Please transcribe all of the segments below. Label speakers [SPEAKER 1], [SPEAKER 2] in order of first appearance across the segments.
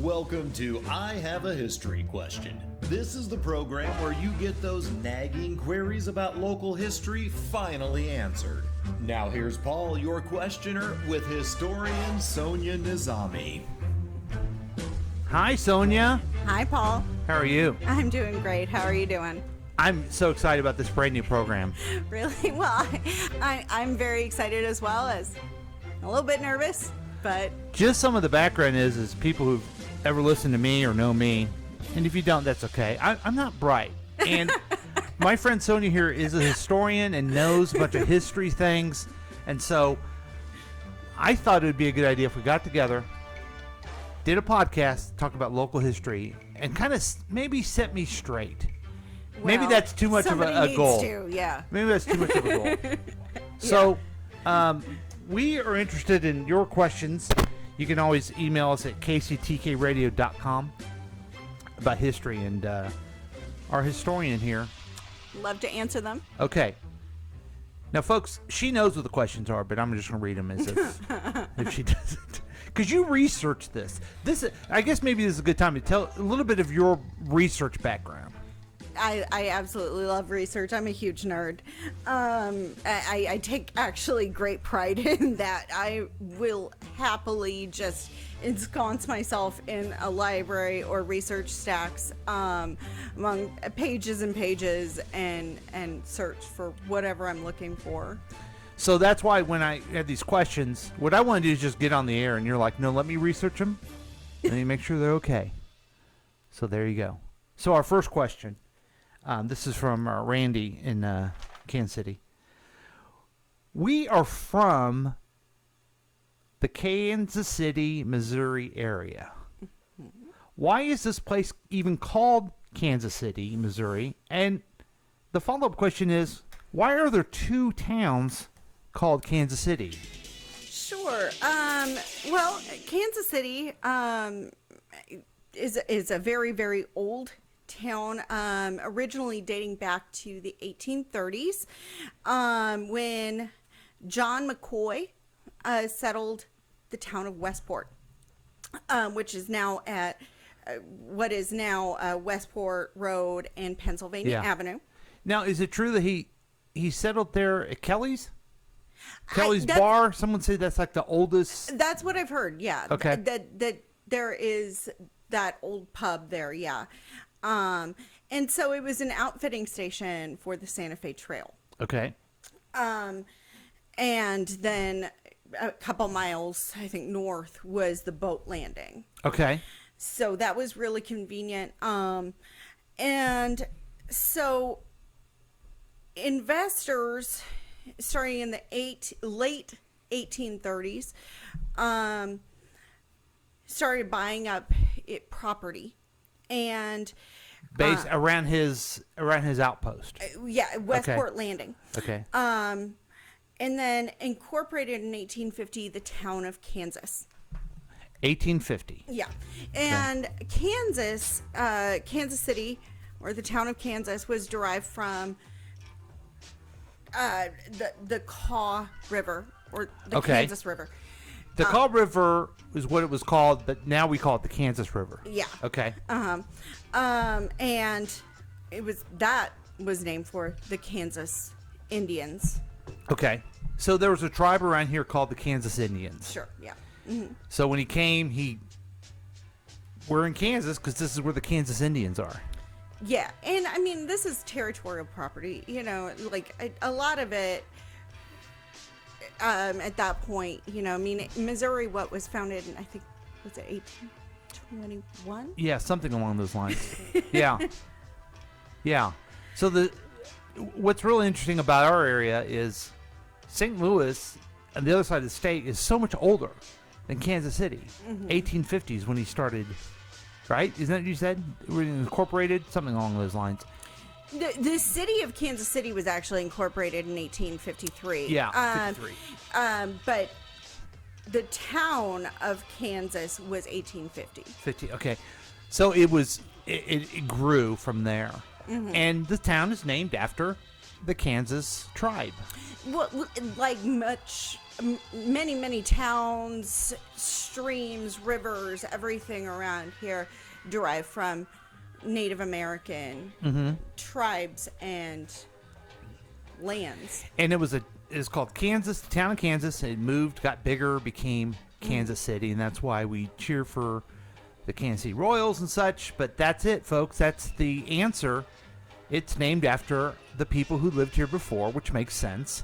[SPEAKER 1] Welcome to I Have a History Question. This is the program where you get those nagging queries about local history finally answered. Now here's Paul, your questioner, with historian Sonia Nizami.
[SPEAKER 2] Hi, Sonia.
[SPEAKER 3] Hi, Paul.
[SPEAKER 2] How are you?
[SPEAKER 3] I'm doing great. How are you doing?
[SPEAKER 2] I'm so excited about this brand new program.
[SPEAKER 3] Really? Well, I'm very excited as well as a little bit nervous, but...
[SPEAKER 2] Just some of the background is people who've ever listened to me or know me, and if you don't, that's okay. I'm not bright. And my friend Sonia here is a historian and knows a bunch of history things, and so I thought it would be a good idea if we got together, did a podcast, talk about local history, and kind of maybe set me straight.
[SPEAKER 3] Well,
[SPEAKER 2] maybe that's too much of a goal.
[SPEAKER 3] Yeah.
[SPEAKER 2] Maybe that's too much of a goal. So, we are interested in your questions. You can always email us at kctkradio.com about history, and our historian here.
[SPEAKER 3] Love to answer them.
[SPEAKER 2] Okay. Now, folks, she knows what the questions are, but I'm just going to read them as if she doesn't. Because you researched this. I guess maybe this is a good time to tell a little bit of your research background.
[SPEAKER 3] I absolutely love research. I'm a huge nerd. I take actually great pride in that. I will happily just ensconce myself in a library or research stacks among pages and pages and search for whatever I'm looking for.
[SPEAKER 2] So that's why when I had these questions, what I want to do is just get on the air, and you're like, no, let me research them, and you make sure they're okay. So there you go. So our first question. This is from Randy in Kansas City. We are from the Kansas City, Missouri area. Why is this place even called Kansas City, Missouri? And the follow-up question is, why are there two towns called Kansas City?
[SPEAKER 3] Sure. Well, Kansas City is a very, very old town, originally dating back to the 1830s, when John McCoy settled the town of Westport, which is now at what is now Westport Road and Pennsylvania Avenue.
[SPEAKER 2] Now, is it true that he settled there at Kelly's? Kelly's Bar? Someone said that's like the oldest.
[SPEAKER 3] That's what I've heard, yeah.
[SPEAKER 2] Okay.
[SPEAKER 3] That there is that old pub there, yeah. And so it was an outfitting station for the Santa Fe Trail.
[SPEAKER 2] Okay.
[SPEAKER 3] And then a couple miles, I think, north was the boat landing.
[SPEAKER 2] Okay.
[SPEAKER 3] So that was really convenient. And so investors, starting in the late 1830s, started buying up property. And
[SPEAKER 2] based around his outpost.
[SPEAKER 3] Westport Landing.
[SPEAKER 2] Okay.
[SPEAKER 3] And then incorporated in 1850 the town of Kansas.
[SPEAKER 2] 1850.
[SPEAKER 3] Yeah. And Kansas City, or the town of Kansas, was derived from the Kaw River, or the Kansas River.
[SPEAKER 2] The Kaw River is what it was called, but now we call it the Kansas River.
[SPEAKER 3] Yeah.
[SPEAKER 2] Okay.
[SPEAKER 3] And it was named for the Kansas Indians.
[SPEAKER 2] Okay. So there was a tribe around here called the Kansas Indians.
[SPEAKER 3] Sure. Yeah. Mm-hmm.
[SPEAKER 2] So when he came, we're in Kansas because this is where the Kansas Indians are.
[SPEAKER 3] Yeah, and I mean, this is territorial property. You know, like a lot of it. At that point, you know, I mean, Missouri, what was founded in, I think, was it 1821?
[SPEAKER 2] Yeah, something along those lines. Yeah. Yeah. So what's really interesting about our area is St. Louis, on the other side of the state, is so much older than Kansas City. 1850s when he started, right? Isn't that what you said? We're incorporated? Something along those lines.
[SPEAKER 3] The city of Kansas City was actually incorporated in 1853.
[SPEAKER 2] Yeah, 53.
[SPEAKER 3] But the town of Kansas was 1850.
[SPEAKER 2] Okay. So it grew from there. Mm-hmm. And the town is named after the Kansas tribe.
[SPEAKER 3] Well, like many towns, streams, rivers, everything around here derived from Native American tribes and lands.
[SPEAKER 2] And it's called Kansas, the town of Kansas. It moved, got bigger, became Kansas City, and that's why we cheer for the Kansas City Royals and such. But that's it, folks. That's the answer. It's named after the people who lived here before, which makes sense.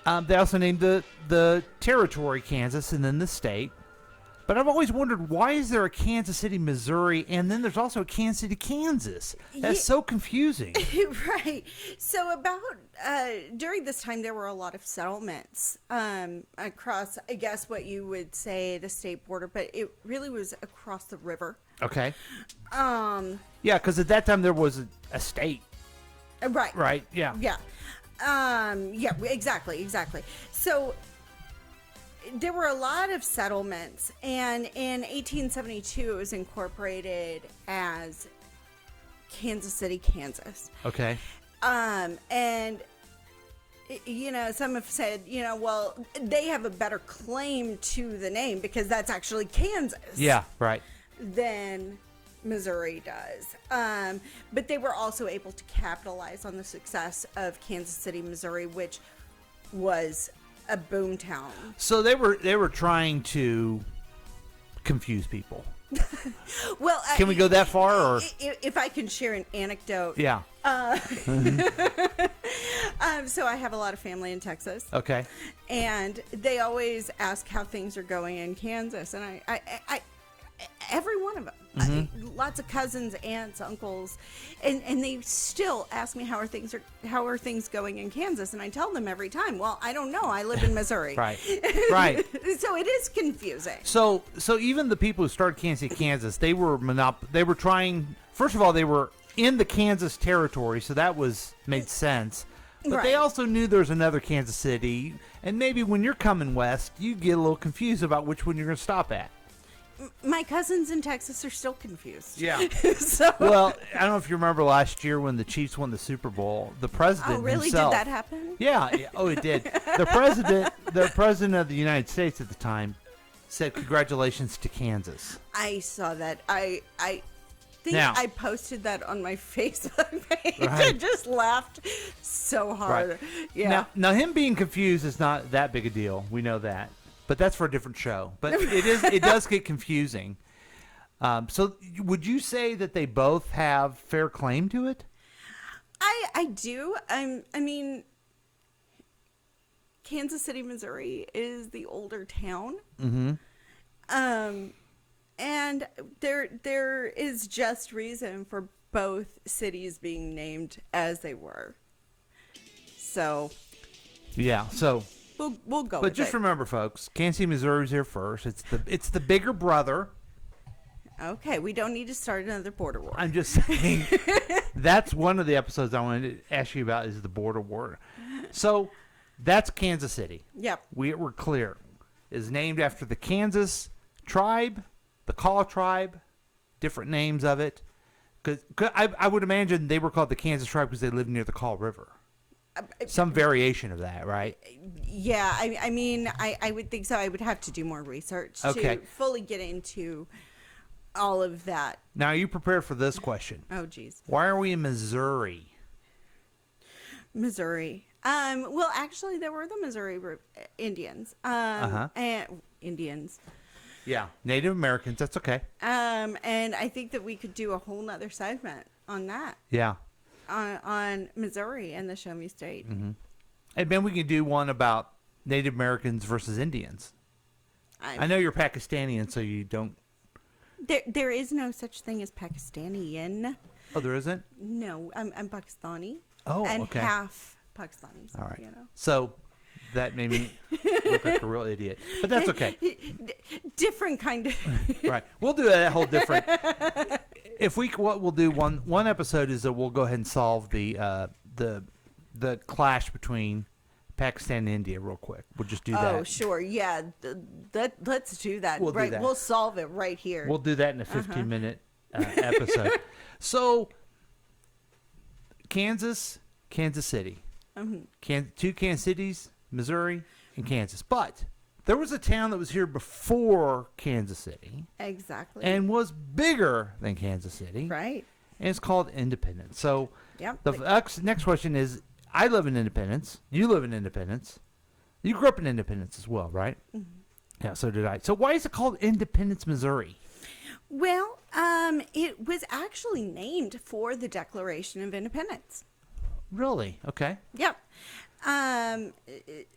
[SPEAKER 2] They also named the territory Kansas and then the state. But I've always wondered, why is there a Kansas City, Missouri, and then there's also a Kansas City, Kansas? That's so confusing.
[SPEAKER 3] Right. So during this time, there were a lot of settlements across, I guess, what you would say the state border, but it really was across the river.
[SPEAKER 2] Okay. Yeah, because at that time there was a state.
[SPEAKER 3] Right.
[SPEAKER 2] Right. Yeah.
[SPEAKER 3] Yeah. Yeah. Exactly. So there were a lot of settlements, and in 1872 it was incorporated as Kansas City, Kansas.
[SPEAKER 2] Okay.
[SPEAKER 3] And some have said, well, they have a better claim to the name because that's actually Kansas.
[SPEAKER 2] Yeah. Right.
[SPEAKER 3] Than Missouri does. But they were also able to capitalize on the success of Kansas City, Missouri, which was a boom town.
[SPEAKER 2] So they were trying to confuse people.
[SPEAKER 3] Well,
[SPEAKER 2] can we go that far, or
[SPEAKER 3] if I can share an anecdote?
[SPEAKER 2] Yeah.
[SPEAKER 3] So I have a lot of family in Texas.
[SPEAKER 2] Okay.
[SPEAKER 3] And they always ask how things are going in Kansas, and I every one of them, lots of cousins, aunts, uncles, and they still ask me how are things going in Kansas, and I tell them every time, well, I don't know, I live in Missouri.
[SPEAKER 2] Right.
[SPEAKER 3] So it is confusing.
[SPEAKER 2] So even the people who started Kansas City, Kansas, they were trying. First of all, they were in the Kansas territory, so that made sense. But they also knew there was another Kansas City, and maybe when you're coming west, you get a little confused about which one you're going to stop at.
[SPEAKER 3] My cousins in Texas are still confused.
[SPEAKER 2] Yeah.
[SPEAKER 3] So.
[SPEAKER 2] Well, I don't know if you remember last year when the Chiefs won the Super Bowl. The president himself.
[SPEAKER 3] Did that happen?
[SPEAKER 2] Yeah. Oh, it did. The president of the United States at the time said congratulations to Kansas.
[SPEAKER 3] I saw that. I think I posted that on my Facebook page.
[SPEAKER 2] Right.
[SPEAKER 3] I just laughed so hard.
[SPEAKER 2] Right.
[SPEAKER 3] Yeah.
[SPEAKER 2] Now him being confused is not that big a deal. We know that. But that's for a different show. But it does get confusing. So would you say that they both have fair claim to it?
[SPEAKER 3] I do. I mean, Kansas City, Missouri is the older town.
[SPEAKER 2] Mm-hmm.
[SPEAKER 3] And there is just reason for both cities being named as they were. So.
[SPEAKER 2] Yeah. So.
[SPEAKER 3] We'll go.
[SPEAKER 2] But just remember, folks, Kansas City, Missouri's here first. It's the bigger brother.
[SPEAKER 3] Okay, we don't need to start another border war.
[SPEAKER 2] I'm just saying that's one of the episodes I wanted to ask you about is the border war. So that's Kansas City.
[SPEAKER 3] Yep.
[SPEAKER 2] We're clear. Is named after the Kansas tribe, the Kaw tribe, different names of it. Because I would imagine they were called the Kansas tribe because they lived near the Kaw River. Some variation of that, right?
[SPEAKER 3] Yeah, I mean, I would think so. I would have to do more research to fully get into all of that.
[SPEAKER 2] Now, are you prepared for this question?
[SPEAKER 3] Oh, geez.
[SPEAKER 2] Why are we in Missouri?
[SPEAKER 3] Missouri. Well, actually, there were the Missouri Indians. And Indians.
[SPEAKER 2] Yeah, Native Americans. That's okay.
[SPEAKER 3] And I think that we could do a whole nother segment on that.
[SPEAKER 2] Yeah.
[SPEAKER 3] On Missouri and the Show Me State.
[SPEAKER 2] Mm-hmm. And then we can do one about Native Americans versus Indians. I know you're Pakistani, so you don't.
[SPEAKER 3] There is no such thing as Pakistani.
[SPEAKER 2] Oh, there isn't?
[SPEAKER 3] No, I'm Pakistani.
[SPEAKER 2] Oh,
[SPEAKER 3] and
[SPEAKER 2] okay.
[SPEAKER 3] half Pakistani.
[SPEAKER 2] All right. So that made me look like a real idiot, but that's okay.
[SPEAKER 3] Different kind of.
[SPEAKER 2] Right. We'll do a whole different. What we'll do one episode is that we'll go ahead and solve the clash between Pakistan and India real quick. We'll just do that.
[SPEAKER 3] Oh, sure. Yeah. Let's do that.
[SPEAKER 2] We'll do that.
[SPEAKER 3] We'll solve it right here.
[SPEAKER 2] We'll do that in a 15-minute episode. So, Kansas City. Two Kansas Cities, Missouri, and Kansas. But there was a town that was here before Kansas City.
[SPEAKER 3] Exactly.
[SPEAKER 2] And was bigger than Kansas City.
[SPEAKER 3] Right.
[SPEAKER 2] And it's called Independence. So
[SPEAKER 3] Yep.
[SPEAKER 2] the next question is, I live in Independence. You live in Independence. You grew up in Independence as well, right? Mm-hmm. Yeah, so did I. So why is it called Independence, Missouri?
[SPEAKER 3] Well, it was actually named for the Declaration of Independence.
[SPEAKER 2] Really? Okay.
[SPEAKER 3] Yep.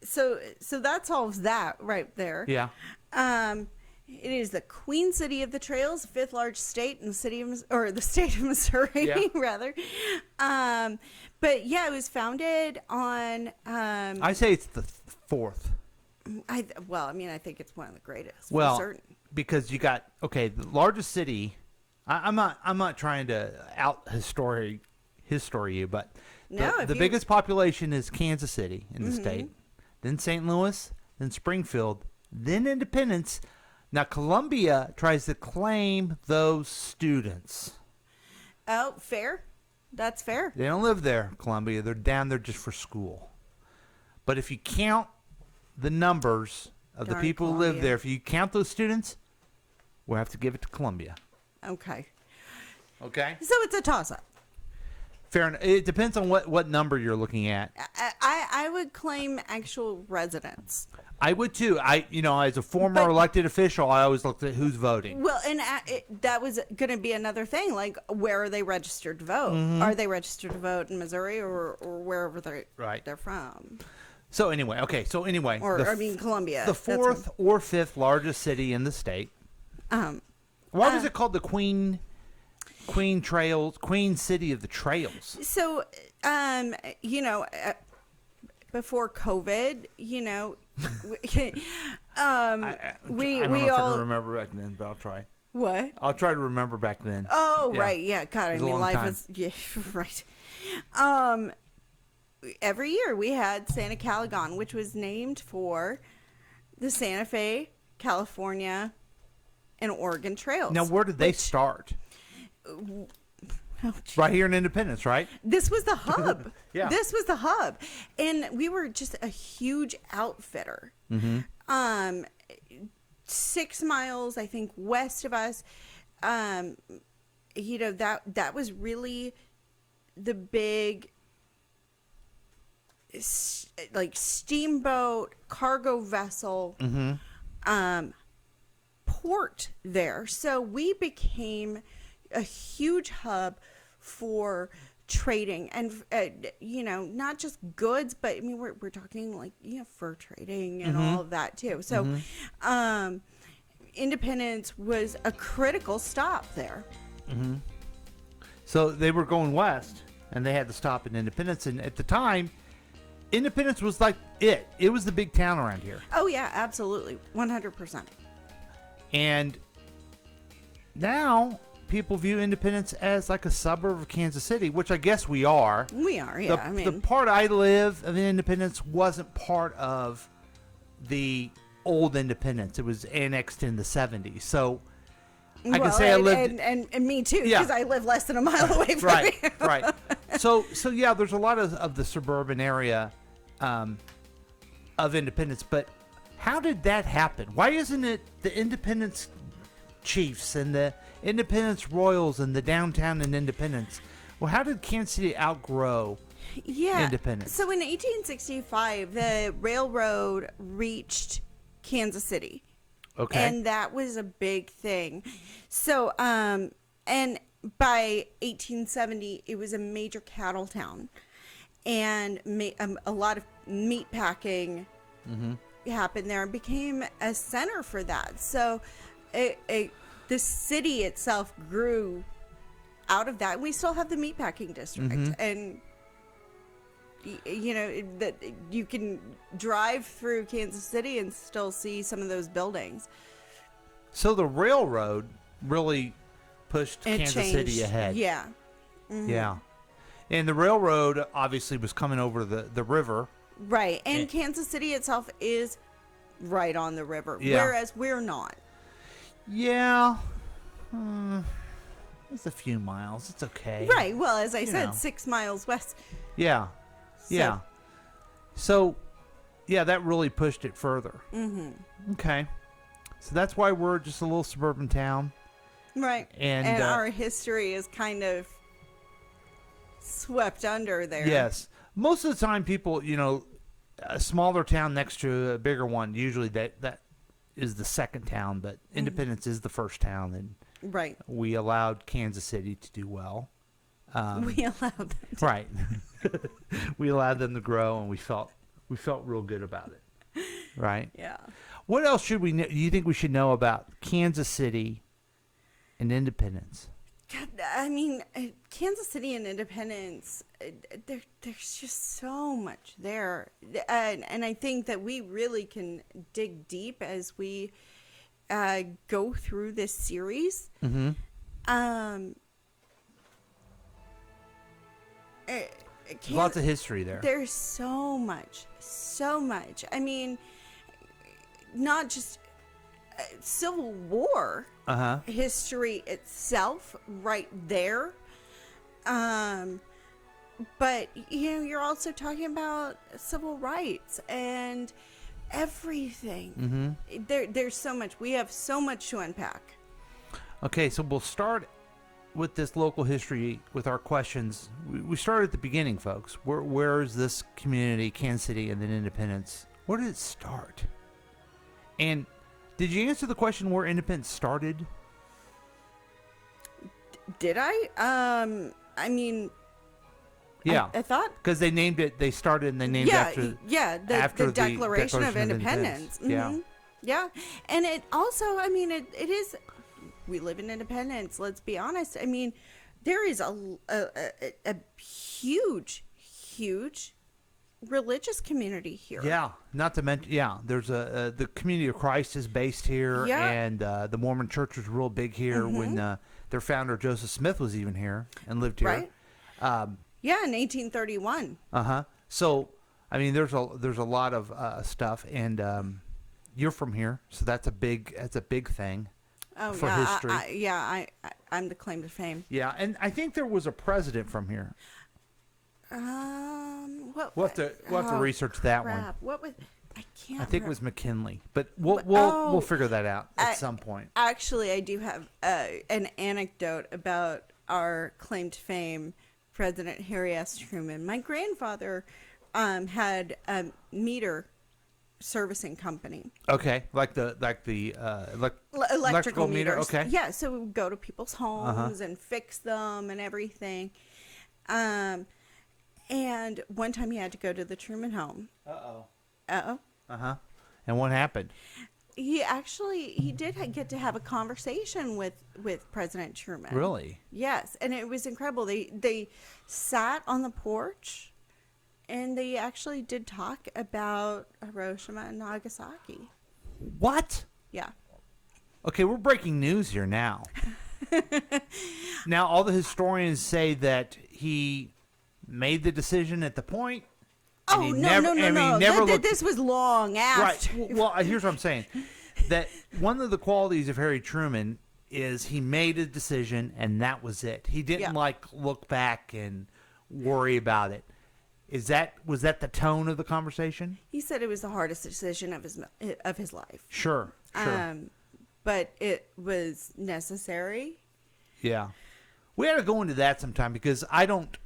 [SPEAKER 3] So that solves that right there.
[SPEAKER 2] Yeah.
[SPEAKER 3] It is the Queen City of the Trails, the fifth largest state in the state of Missouri,
[SPEAKER 2] Yeah.
[SPEAKER 3] rather. But yeah, it was founded on.
[SPEAKER 2] I say it's the fourth.
[SPEAKER 3] I think it's one of the greatest.
[SPEAKER 2] Well,
[SPEAKER 3] for certain.
[SPEAKER 2] because you got the largest city. I'm not trying to out history you, but the biggest population is Kansas City in the state, then St. Louis, then Springfield, then Independence. Now Columbia tries to claim those students.
[SPEAKER 3] Oh, fair. That's fair.
[SPEAKER 2] They don't live there, Columbia. They're down there just for school. But if you count the numbers of the people who live there, if you count those students, we'll have to give it to Columbia.
[SPEAKER 3] Okay.
[SPEAKER 2] Okay.
[SPEAKER 3] So it's a toss-up.
[SPEAKER 2] Fair enough. It depends on what number you're looking at.
[SPEAKER 3] I would claim actual residents.
[SPEAKER 2] I would too. As a former elected official, I always looked at who's voting.
[SPEAKER 3] Well, and that was going to be another thing. Like, where are they registered to vote?
[SPEAKER 2] Mm-hmm.
[SPEAKER 3] Are they registered to vote in Missouri or wherever they're from?
[SPEAKER 2] So anyway,
[SPEAKER 3] Columbia.
[SPEAKER 2] The fourth or fifth largest city in the state. Why was it called the Queen City of the Trails?
[SPEAKER 3] So, before COVID,
[SPEAKER 2] I all remember back then, but I'll try.
[SPEAKER 3] What?
[SPEAKER 2] I'll try to remember back then.
[SPEAKER 3] Oh, yeah. Right, yeah. God, I mean, life is right. Every year we had Santa Calagon, which was named for the Santa Fe, California, and Oregon trails.
[SPEAKER 2] Now, where did they start? Right here in Independence, right?
[SPEAKER 3] This was the hub.
[SPEAKER 2] Yeah.
[SPEAKER 3] This was the hub. And we were just a huge outfitter. Mm-hmm. 6 miles, I think, west of us. That was really the big steamboat, cargo vessel, port there. So we became a huge hub for trading and not just goods, but I mean we're talking fur trading and all of that too. So Independence was a critical stop there.
[SPEAKER 2] So they were going west and they had to stop in Independence, and at the time Independence was like it was the big town around here.
[SPEAKER 3] Oh yeah, absolutely, 100%.
[SPEAKER 2] And now people view Independence as like a suburb of Kansas City, which I guess we are.
[SPEAKER 3] We are, yeah.
[SPEAKER 2] The part I live of Independence wasn't part of the old Independence. It was annexed in the 70s. So I can say I lived...
[SPEAKER 3] And me too, because I live less than a mile away from you.
[SPEAKER 2] Right. So yeah, there's a lot of the suburban area of Independence. But how did that happen? Why isn't it the Independence Chiefs and the Independence Royals and the downtown in Independence? Well, how did Kansas City outgrow Independence?
[SPEAKER 3] So in 1865, the railroad reached Kansas City.
[SPEAKER 2] Okay.
[SPEAKER 3] And that was a big thing. So, and by 1870, it was a major cattle town. And a lot of meat packing happened there and became a center for that. So the city itself grew out of that. We still have the meatpacking district, and that you can drive through Kansas City and still see some of those buildings.
[SPEAKER 2] So the railroad really pushed Kansas City ahead.
[SPEAKER 3] Yeah.
[SPEAKER 2] Yeah. And the railroad obviously was coming over the river.
[SPEAKER 3] Right. And Kansas City itself is right on the river, whereas we're not.
[SPEAKER 2] Yeah. It's a few miles. It's okay.
[SPEAKER 3] Right. Well, as I said, 6 miles west.
[SPEAKER 2] Yeah. Yeah. So, yeah, that really pushed it further. Mm-hmm. Okay. So that's why we're just a little suburban town.
[SPEAKER 3] Right.
[SPEAKER 2] And
[SPEAKER 3] our history is kind of swept under there.
[SPEAKER 2] Yes. Most of the time, people, a smaller town next to a bigger one, usually that is the second town, but Independence is the first town, and
[SPEAKER 3] Right.
[SPEAKER 2] we allowed Kansas City to do well.
[SPEAKER 3] We allowed them to.
[SPEAKER 2] Right. We allowed them to grow, and we felt real good about it. Right?
[SPEAKER 3] Yeah.
[SPEAKER 2] What else should we know? You think we should know about Kansas City and Independence?
[SPEAKER 3] God, I mean, Kansas City and Independence, there's just so much there. And I think that we really can dig deep as we go through this series.
[SPEAKER 2] Mm-hmm. Lots of history there.
[SPEAKER 3] There's so much. I mean, not just Civil War history itself right there. But, you're also talking about civil rights and everything.
[SPEAKER 2] Mm-hmm.
[SPEAKER 3] There's so much. We have so much to unpack.
[SPEAKER 2] Okay, so we'll start with this local history with our questions. We started at the beginning, folks. Where is this community, Kansas City, and then Independence? Where did it start? And did you answer the question where Independence started?
[SPEAKER 3] Did I? I mean,
[SPEAKER 2] yeah,
[SPEAKER 3] I thought
[SPEAKER 2] because they named it. They started and they named after
[SPEAKER 3] the Declaration of Independence.
[SPEAKER 2] Mm-hmm. Yeah,
[SPEAKER 3] yeah, and it also, I mean, it is. We live in Independence. Let's be honest. I mean, there is a huge religious community here.
[SPEAKER 2] Yeah, not to mention, there's the Community of Christ is based here, and the Mormon Church was real big here when their founder Joseph Smith was even here and lived here.
[SPEAKER 3] Right. In 1831.
[SPEAKER 2] So, I mean, there's a lot of stuff, and you're from here, so that's a big thing.
[SPEAKER 3] Oh,
[SPEAKER 2] for history.
[SPEAKER 3] I'm the claim to fame.
[SPEAKER 2] Yeah, and I think there was a president from here. We'll have to research that one.
[SPEAKER 3] What was? I can't.
[SPEAKER 2] I think it was McKinley, but we'll figure that out at some point.
[SPEAKER 3] Actually, I do have an anecdote about our claim to fame, President Harry S. Truman. My grandfather had a meter servicing company.
[SPEAKER 2] Okay, like the electrical meter.
[SPEAKER 3] Meters.
[SPEAKER 2] Okay.
[SPEAKER 3] Yeah, so we would go to people's homes and fix them and everything. And one time he had to go to the Truman home. Uh-oh.
[SPEAKER 2] And what happened?
[SPEAKER 3] He did get to have a conversation with President Truman.
[SPEAKER 2] Really?
[SPEAKER 3] Yes, and it was incredible. They sat on the porch. And they actually did talk about Hiroshima and Nagasaki.
[SPEAKER 2] What?
[SPEAKER 3] Yeah.
[SPEAKER 2] Okay, we're breaking news here now. Now, all the historians say that he made the decision at the point.
[SPEAKER 3] Oh, no. This was long after.
[SPEAKER 2] Right. Well, here's what I'm saying. That one of the qualities of Harry Truman is he made a decision, and that was it. He didn't, look back and worry about it. Was that the tone of the conversation?
[SPEAKER 3] He said it was the hardest decision of his life.
[SPEAKER 2] Sure.
[SPEAKER 3] But it was necessary.
[SPEAKER 2] Yeah. We ought to go into that sometime because I don't,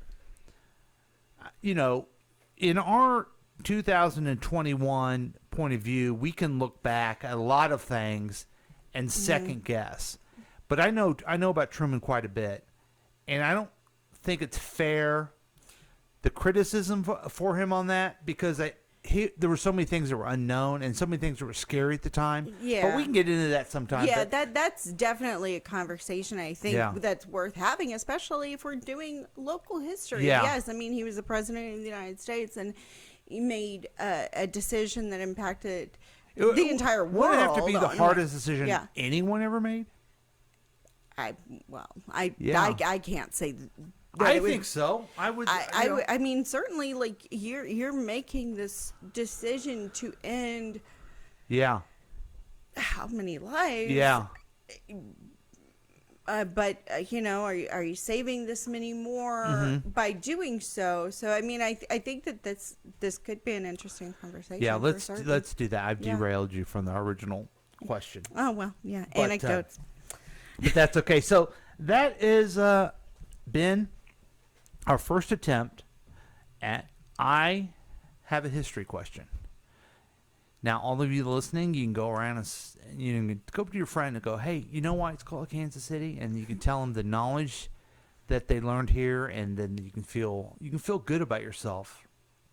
[SPEAKER 2] in our 2021 point of view, we can look back at a lot of things and second guess. But I know about Truman quite a bit, and I don't think it's fair, the criticism for him on that, because there were so many things that were unknown and so many things that were scary at the time.
[SPEAKER 3] Yeah.
[SPEAKER 2] But we can get into that sometime.
[SPEAKER 3] Yeah, that's definitely a conversation I think that's worth having, especially if we're doing local history.
[SPEAKER 2] Yeah.
[SPEAKER 3] Yes, I mean, he was the president of the United States, and he made a decision that impacted the entire world.
[SPEAKER 2] Would it have to be the hardest decision anyone ever made?
[SPEAKER 3] I can't say that.
[SPEAKER 2] I think so.
[SPEAKER 3] I mean, certainly, like you're making this decision to end.
[SPEAKER 2] Yeah.
[SPEAKER 3] How many lives?
[SPEAKER 2] Yeah.
[SPEAKER 3] are you saving this many more by doing so? So I mean, I think that this could be an interesting conversation.
[SPEAKER 2] Yeah,
[SPEAKER 3] for certain.
[SPEAKER 2] let's do that. I've derailed you from the original question.
[SPEAKER 3] Oh well, yeah,
[SPEAKER 2] But,
[SPEAKER 3] anecdotes.
[SPEAKER 2] But that's okay. So that is been our first attempt at I Have a History Question. Now, all of you listening, you can go around and you can go up to your friend and go, hey, you know why it's called Kansas City? And you can tell them the knowledge that they learned here, and then you can feel good about yourself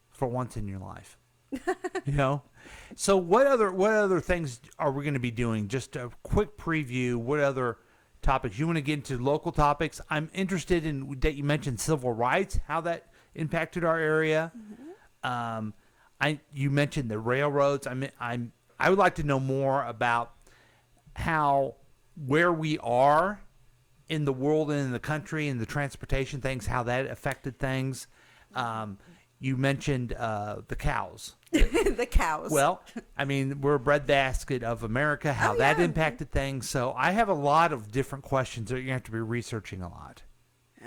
[SPEAKER 2] for once in your life. You know? So what other things are we going to be doing? Just a quick preview. What other topics? You want to get into local topics? I'm interested in that you mentioned civil rights, how that impacted our area. You mentioned the railroads. I would like to know more about where we are in the world and in the country and the transportation things, how that affected things. You mentioned the cows.
[SPEAKER 3] The cows.
[SPEAKER 2] Well, I mean, we're a breadbasket of America, how that impacted things. So I have a lot of different questions that you have to be researching a lot.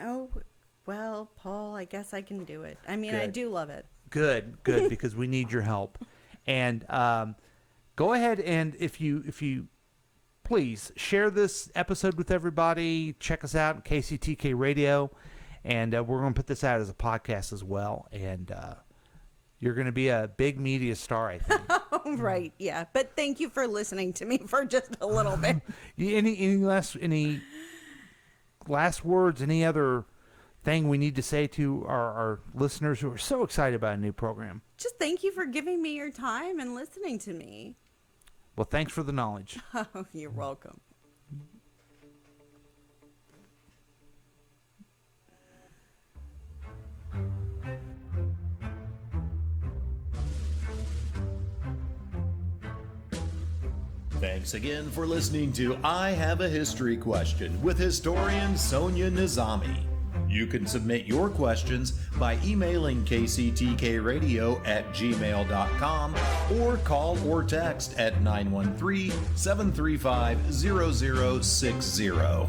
[SPEAKER 3] Oh, well, Paul, I guess I can do it. I mean,
[SPEAKER 2] Good.
[SPEAKER 3] I do love it.
[SPEAKER 2] Good, because we need your help. And go ahead and if you please share this episode with everybody. Check us out at KCTK Radio, and we're going to put this out as a podcast as well. And you're going to be a big media star, I think.
[SPEAKER 3] Right, yeah. But thank you for listening to me for just a little bit.
[SPEAKER 2] Any last words? Any other thing we need to say to our listeners who are so excited about a new program?
[SPEAKER 3] Just thank you for giving me your time and listening to me.
[SPEAKER 2] Well, thanks for the knowledge.
[SPEAKER 3] Oh, you're welcome.
[SPEAKER 1] Thanks again for listening to I Have a History Question with historian Sonia Nizami. You can submit your questions by emailing kctkradio@gmail.com or call or text at 913-735-0060.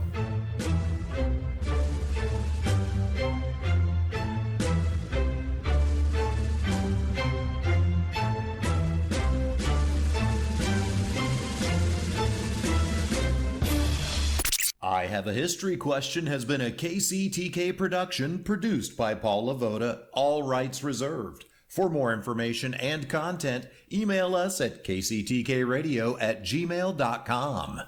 [SPEAKER 1] I Have a History Question has been a KCTK production produced by Paul Lavoda, all rights reserved. For more information and content, email us at kctkradio@gmail.com.